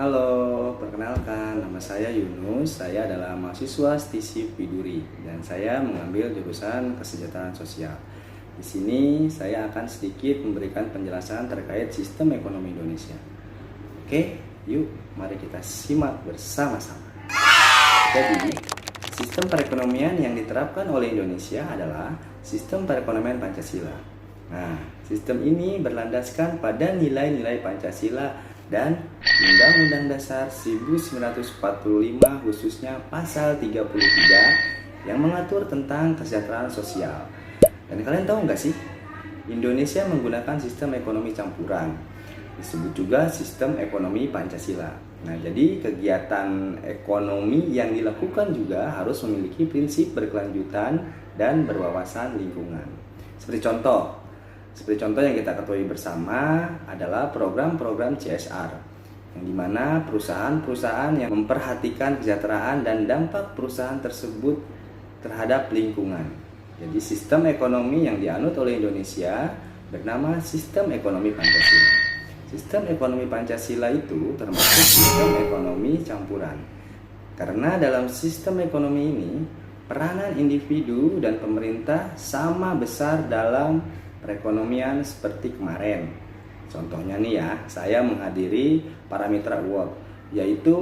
Halo, perkenalkan nama saya Yunus. Saya adalah mahasiswa STISIP Widuri dan saya mengambil jurusan Kesejahteraan Sosial. Di sini saya akan sedikit memberikan penjelasan terkait sistem ekonomi Indonesia. Oke, yuk mari kita simak bersama-sama. Jadi, sistem perekonomian yang diterapkan oleh Indonesia adalah sistem perekonomian Pancasila. Nah, sistem ini berlandaskan pada nilai-nilai Pancasila dan Undang-Undang Dasar 1945 khususnya pasal 33 yang mengatur tentang kesejahteraan sosial. Dan kalian tahu nggak sih, Indonesia menggunakan sistem ekonomi campuran, disebut juga sistem ekonomi Pancasila. Nah, jadi kegiatan ekonomi yang dilakukan juga harus memiliki prinsip berkelanjutan dan berwawasan lingkungan. Seperti contoh yang kita ketahui bersama adalah program-program CSR, yang dimana perusahaan-perusahaan yang memperhatikan kesejahteraan dan dampak perusahaan tersebut terhadap lingkungan. Jadi sistem ekonomi yang dianut oleh Indonesia bernama sistem ekonomi Pancasila. Sistem ekonomi Pancasila itu termasuk sistem ekonomi campuran. Karena dalam sistem ekonomi ini, peranan individu dan pemerintah sama besar dalam perekonomian seperti kemarin. Contohnya nih ya, saya menghadiri Paramitra Award, yaitu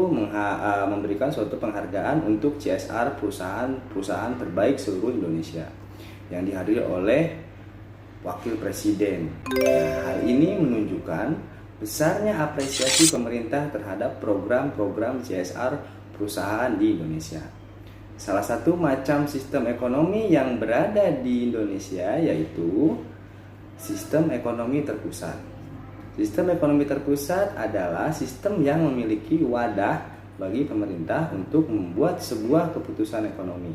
memberikan suatu penghargaan untuk CSR perusahaan terbaik seluruh Indonesia yang dihadiri oleh Wakil Presiden. Nah, hal ini menunjukkan besarnya apresiasi pemerintah terhadap program-program CSR perusahaan di Indonesia. Salah satu macam sistem ekonomi yang berada di Indonesia yaitu sistem ekonomi terpusat. Sistem ekonomi terpusat adalah sistem yang memiliki wadah bagi pemerintah untuk membuat sebuah keputusan ekonomi.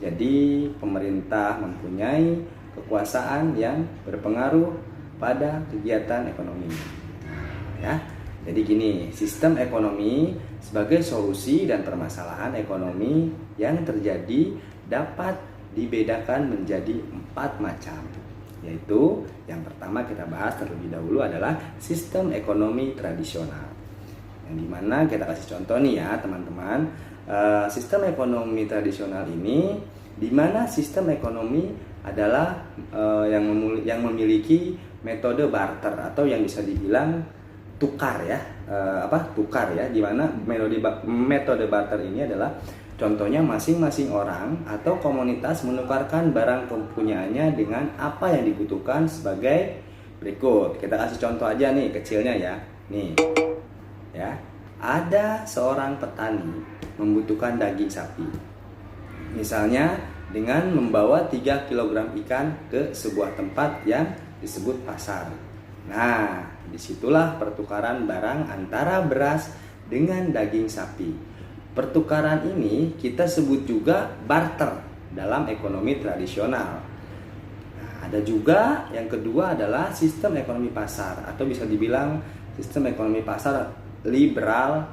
Jadi pemerintah mempunyai kekuasaan yang berpengaruh pada kegiatan ekonomi. Ya, jadi gini, sistem ekonomi sebagai solusi dan permasalahan ekonomi yang terjadi dapat dibedakan menjadi 4 macam. Yaitu yang pertama kita bahas terlebih dahulu adalah sistem ekonomi tradisional, yang dimana kita kasih contoh nih ya teman-teman. Sistem ekonomi tradisional ini dimana sistem ekonomi adalah yang memiliki metode barter atau yang bisa dibilang tukar ya, dimana metode barter ini adalah contohnya masing-masing orang atau komunitas menukarkan barang kepunyaannya dengan apa yang dibutuhkan sebagai berikut. Kita kasih contoh aja nih kecilnya ya. Nih. Ya. Ada seorang petani membutuhkan daging sapi. Misalnya dengan membawa 3 kg ikan ke sebuah tempat yang disebut pasar. Nah, disitulah pertukaran barang antara beras dengan daging sapi. Pertukaran ini kita sebut juga barter dalam ekonomi tradisional. Nah, ada juga yang kedua adalah sistem ekonomi pasar atau bisa dibilang sistem ekonomi pasar liberal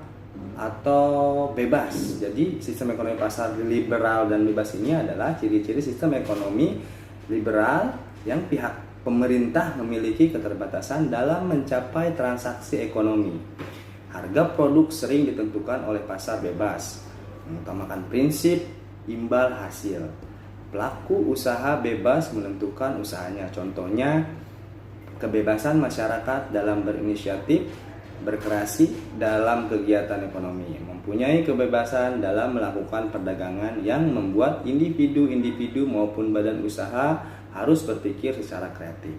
atau bebas. Jadi sistem ekonomi pasar liberal dan bebas ini adalah ciri-ciri sistem ekonomi liberal yang pihak pemerintah memiliki keterbatasan dalam mencapai transaksi ekonomi. Harga produk sering ditentukan oleh pasar bebas, mengutamakan prinsip imbal hasil. Pelaku usaha bebas menentukan usahanya. Contohnya, kebebasan masyarakat dalam berinisiatif, berkreasi dalam kegiatan ekonomi, mempunyai kebebasan dalam melakukan perdagangan yang membuat individu-individu maupun badan usaha harus berpikir secara kreatif.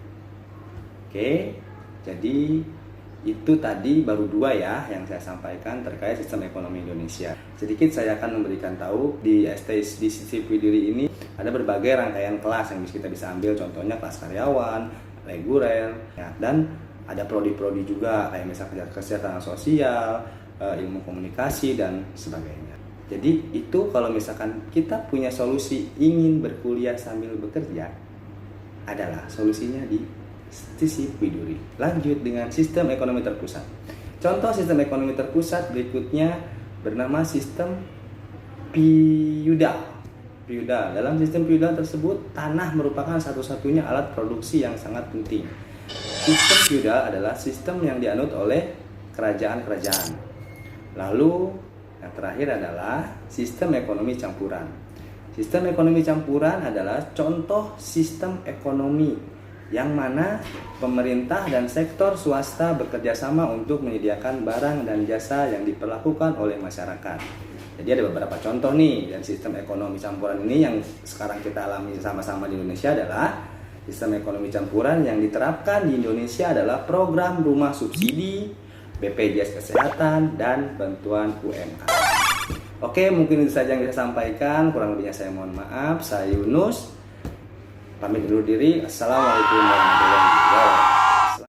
Oke, jadi itu tadi baru 2 ya yang saya sampaikan terkait sistem ekonomi Indonesia. Sedikit saya akan memberikan tahu di STISIP Widuri ini ada berbagai rangkaian kelas yang kita bisa ambil, contohnya kelas karyawan, reguler, ya, dan ada prodi-prodi juga kayak misalnya kesejahteraan sosial, ilmu komunikasi dan sebagainya. Jadi itu kalau misalkan kita punya solusi ingin berkuliah sambil bekerja, adalah solusinya di STISIP Widuri. Lanjut dengan sistem ekonomi terpusat. Contoh sistem ekonomi terpusat berikutnya bernama sistem feudal. Dalam sistem feudal tersebut, tanah merupakan satu-satunya alat produksi yang sangat penting. Sistem feudal adalah sistem yang dianut oleh kerajaan-kerajaan. Lalu yang terakhir adalah sistem ekonomi campuran. Sistem ekonomi campuran adalah contoh sistem ekonomi yang mana pemerintah dan sektor swasta bekerjasama untuk menyediakan barang dan jasa yang diperlakukan oleh masyarakat. Jadi ada beberapa contoh nih dari sistem ekonomi campuran ini yang sekarang kita alami sama-sama di Indonesia adalah sistem ekonomi campuran yang diterapkan di Indonesia adalah program rumah subsidi, BPJS Kesehatan, dan bantuan UMA. Oke, mungkin itu saja yang bisa saya sampaikan. Kurang lebihnya saya mohon maaf. Saya Yunus. Pamit undur diri. Assalamualaikum warahmatullahi wabarakatuh.